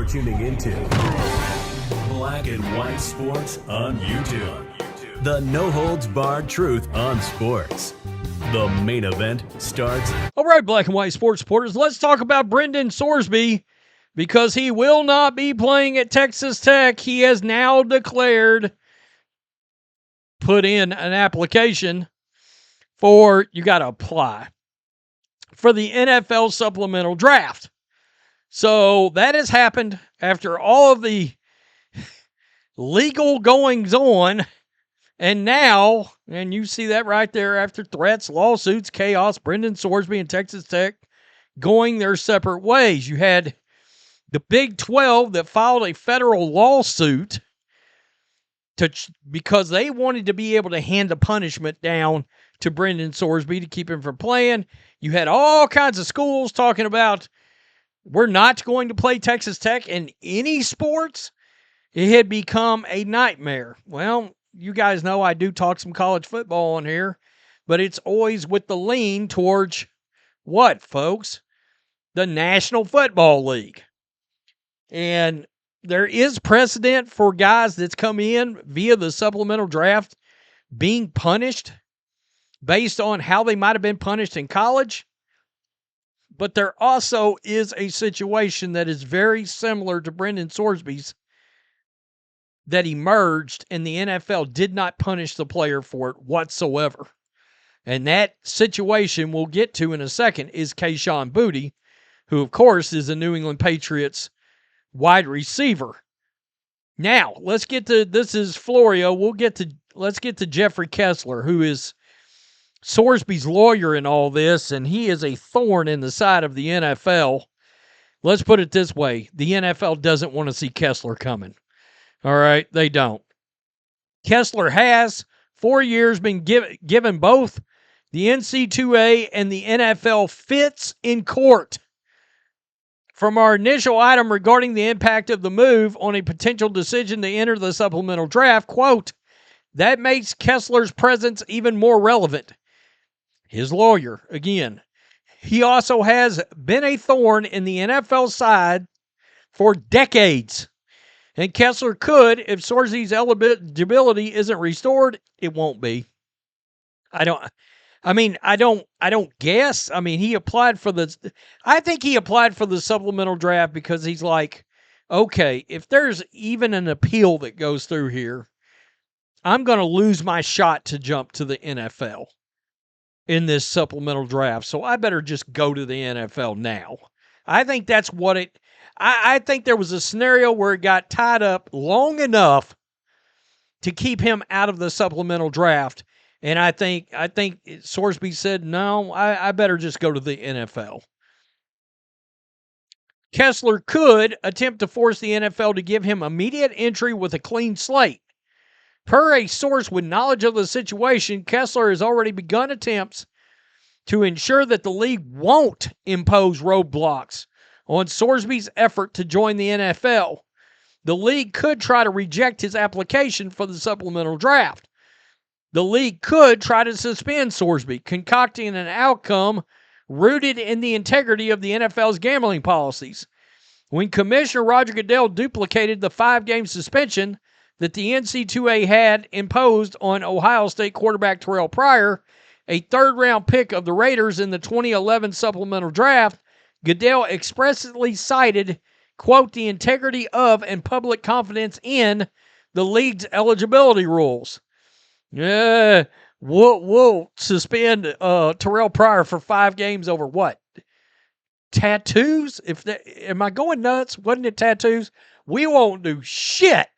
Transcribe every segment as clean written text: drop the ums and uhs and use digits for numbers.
You're tuning into Black and White Sports on YouTube. The no-holds-barred truth on sports. The main event starts. All right, Black and White Sports supporters, let's talk about Brendan Sorsby because he will not be playing at Texas Tech. He has now declared, put in an application for, you got to apply, for the NFL supplemental draft. So that has happened after all of the legal goings on. And now, and you see that right there, after threats, lawsuits, chaos, Brendan Sorsby and Texas Tech going their separate ways. You had the Big 12 that filed a federal lawsuit because they wanted to be able to hand the punishment down to Brendan Sorsby to keep him from playing. You had all kinds of schools talking about, we're not going to play Texas Tech in any sports. It had become a nightmare. Well, you guys know I do talk some college football on here, but it's always with the lean towards what, folks? The National Football League. And there is precedent for guys that's come in via the supplemental draft being punished based on how they might have been punished in college. But there also is a situation that is very similar to Brendan Sorsby's that emerged, and the NFL did not punish the player for it whatsoever. And that situation we'll get to in a second is Kayshon Boutte, who, of course, is a New England Patriots wide receiver. Now, let's get to, this is Florio. Let's get to Jeffrey Kessler, who is Sorsby's lawyer in all this, and he is a thorn in the side of the NFL. Let's put it this way. The NFL doesn't want to see Kessler coming. All right, they don't. Kessler has, 4 years, been given both the NC2A and the NFL fits in court. From our initial item regarding the impact of the move on a potential decision to enter the supplemental draft, quote, that makes Kessler's presence even more relevant. His lawyer, again, he also has been a thorn in the NFL side for decades. And Kessler could, if Sorsby's eligibility isn't restored, it won't be. I don't guess. I mean, I think he applied for the supplemental draft because he's like, okay, if there's even an appeal that goes through here, I'm going to lose my shot to jump to the NFL in this supplemental draft. So I better just go to the NFL now. I think that's what it, I think there was a scenario where it got tied up long enough to keep him out of the supplemental draft. And I think Sorsby said, no, I better just go to the NFL. Kessler could attempt to force the NFL to give him immediate entry with a clean slate. Per a source with knowledge of the situation, Kessler has already begun attempts to ensure that the league won't impose roadblocks on Sorsby's effort to join the NFL. The league could try to reject his application for the supplemental draft. The league could try to suspend Sorsby, concocting an outcome rooted in the integrity of the NFL's gambling policies. When Commissioner Roger Goodell duplicated the 5-game suspension that the NC2A had imposed on Ohio State quarterback Terrell Pryor, a third-round pick of the Raiders in the 2011 supplemental draft, Goodell expressly cited, quote, the integrity of and public confidence in the league's eligibility rules. Yeah, we'll suspend Terrell Pryor for 5 games over what? Tattoos? Am I going nuts? Wasn't it tattoos? We won't do shit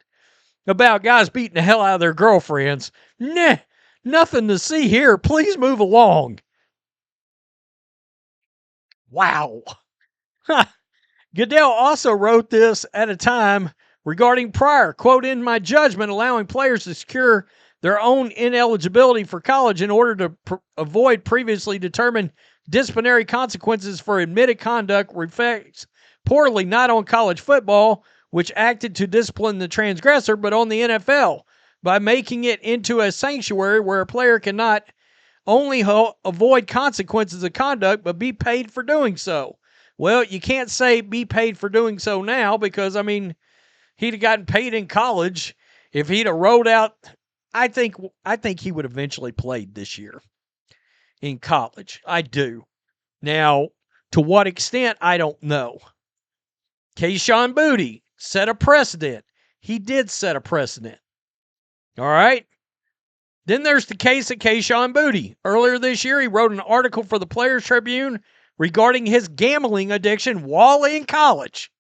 about guys beating the hell out of their girlfriends. Nah, nothing to see here. Please move along. Wow. Goodell also wrote this at a time regarding Pryor, quote, in my judgment, allowing players to secure their own ineligibility for college in order to avoid previously determined disciplinary consequences for admitted conduct reflects poorly not on college football, which acted to discipline the transgressor, but on the NFL by making it into a sanctuary where a player cannot only avoid consequences of conduct, but be paid for doing so. Well, you can't say be paid for doing so now because, I mean, he'd have gotten paid in college if he'd have rolled out. I think he would eventually played this year in college. I do. Now, to what extent, I don't know. Kayshon Boutte set a precedent. He did set a precedent. All right? Then there's the case of Kayshon Boutte. Earlier this year, he wrote an article for the Players Tribune regarding his gambling addiction while in college.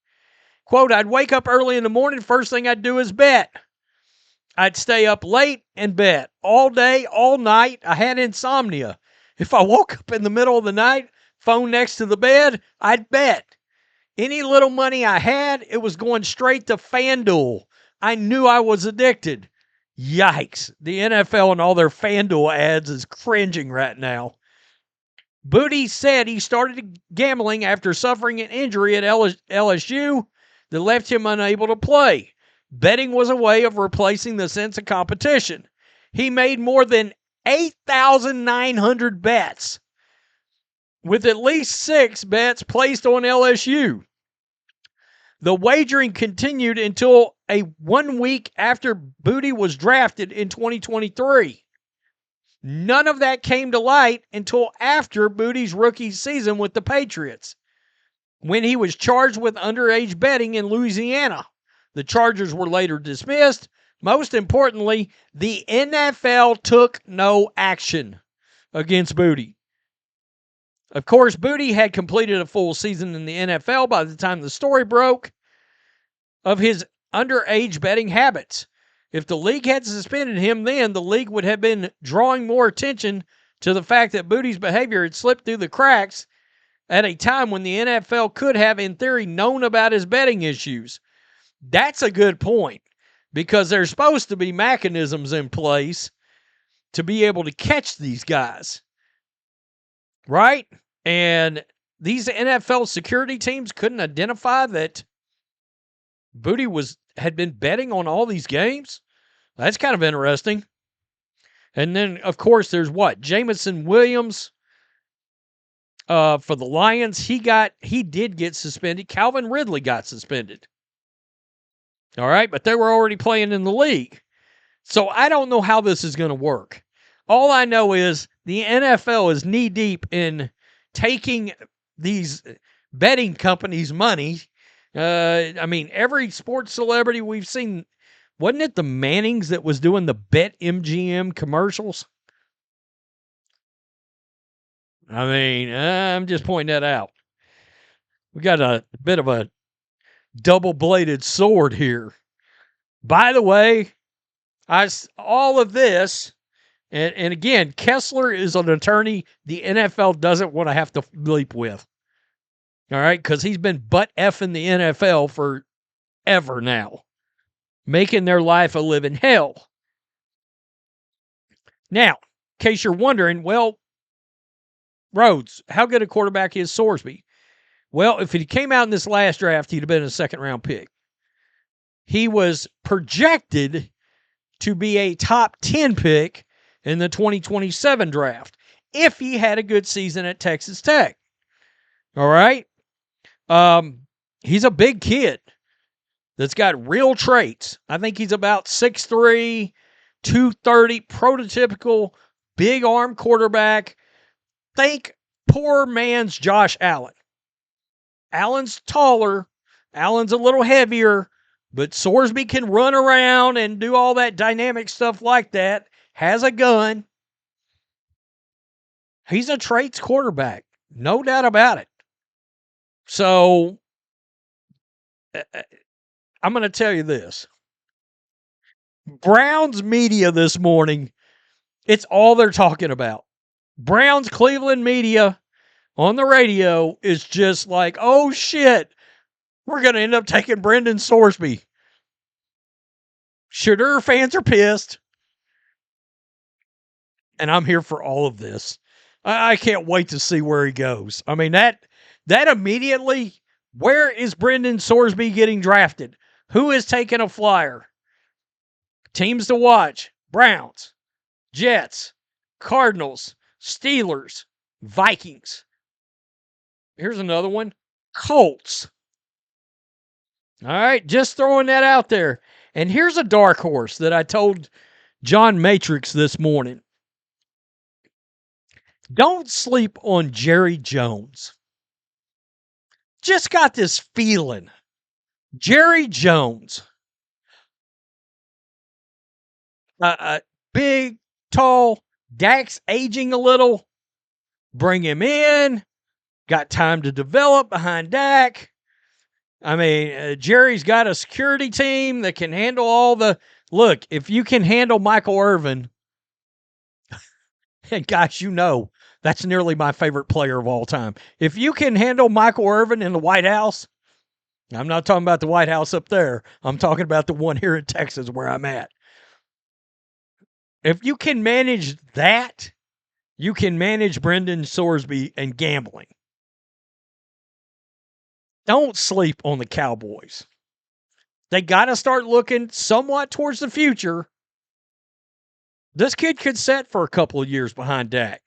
Quote, I'd wake up early in the morning, first thing I'd do is bet. I'd stay up late and bet. All day, all night, I had insomnia. If I woke up in the middle of the night, phone next to the bed, I'd bet. Any little money I had, it was going straight to FanDuel. I knew I was addicted. Yikes. The NFL and all their FanDuel ads is cringing right now. Boutte said he started gambling after suffering an injury at LSU that left him unable to play. Betting was a way of replacing the sense of competition. He made more than 8,900 bets, with at least 6 bets placed on LSU. The wagering continued until 1 week after Boutte was drafted in 2023. None of that came to light until after Boutte's rookie season with the Patriots, when he was charged with underage betting in Louisiana. The charges were later dismissed. Most importantly, the NFL took no action against Boutte. Of course, Boutte had completed a full season in the NFL by the time the story broke of his underage betting habits. If the league had suspended him then, the league would have been drawing more attention to the fact that Boutte's behavior had slipped through the cracks at a time when the NFL could have, in theory, known about his betting issues. That's a good point, because there's supposed to be mechanisms in place to be able to catch these guys, right? And these NFL security teams couldn't identify that Boutte had been betting on all these games. That's kind of interesting. And then, of course, there's Jamison Williams for the Lions. He did get suspended. Calvin Ridley got suspended. All right, but they were already playing in the league. So I don't know how this is going to work. All I know is the NFL is knee-deep in taking these betting companies' money. I mean, every sports celebrity we've seen, wasn't it the Mannings that was doing the BetMGM commercials? I mean, I'm just pointing that out. We got a bit of a double-bladed sword here. By the way, all of this, and again, Kessler is an attorney the NFL doesn't want to have to bleep with. All right, because he's been butt-effing the NFL forever now, making their life a living hell. Now, in case you're wondering, well, Rhodes, how good a quarterback is Sorsby? Well, if he came out in this last draft, he'd have been a second-round pick. He was projected to be a top 10 pick in the 2027 draft if he had a good season at Texas Tech. All right? He's a big kid that's got real traits. I think he's about 6'3", 230, prototypical big arm quarterback. Think poor man's Josh Allen. Allen's taller. Allen's a little heavier, but Sorsby can run around and do all that dynamic stuff like that. Has a gun. He's a traits quarterback. No doubt about it. So, I'm going to tell you this. Browns media this morning, it's all they're talking about. Browns Cleveland media on the radio is just like, oh shit, we're going to end up taking Brendan Sorsby. Shedeur fans are pissed. And I'm here for all of this. I can't wait to see where he goes. I mean, that immediately, where is Brendan Sorsby getting drafted? Who is taking a flyer? Teams to watch: Browns, Jets, Cardinals, Steelers, Vikings. Here's another one. Colts. All right, just throwing that out there. And here's a dark horse that I told John Matrix this morning. Don't sleep on Jerry Jones. Just got this feeling. Jerry Jones. Big, tall. Dak's aging a little. Bring him in. Got time to develop behind Dak. I mean, Jerry's got a security team that can handle all the... Look, if you can handle Michael Irvin, and gosh, you know, that's nearly my favorite player of all time. If you can handle Michael Irvin in the White House, I'm not talking about the White House up there. I'm talking about the one here in Texas where I'm at. If you can manage that, you can manage Brendan Sorsby and gambling. Don't sleep on the Cowboys. They got to start looking somewhat towards the future. This kid could set for a couple of years behind Dak.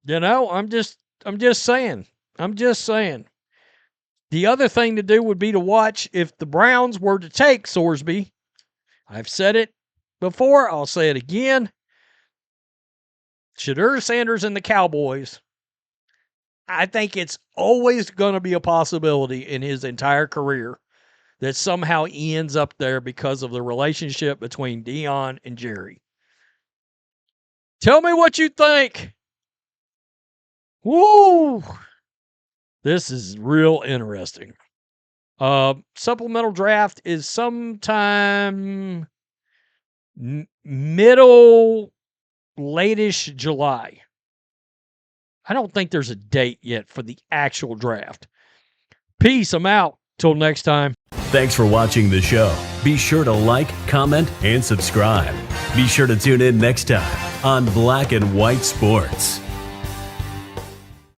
You know, I'm just saying. I'm just saying. The other thing to do would be to watch if the Browns were to take Sorsby. I've said it before. I'll say it again. Shedeur Sanders and the Cowboys. I think it's always going to be a possibility in his entire career that somehow he ends up there because of the relationship between Dion and Jerry. Tell me what you think. Woo! This is real interesting. Supplemental draft is sometime middle, late-ish July. I don't think there's a date yet for the actual draft. Peace. I'm out. Till next time. Thanks for watching the show. Be sure to like, comment, and subscribe. Be sure to tune in next time on Black and White Sports.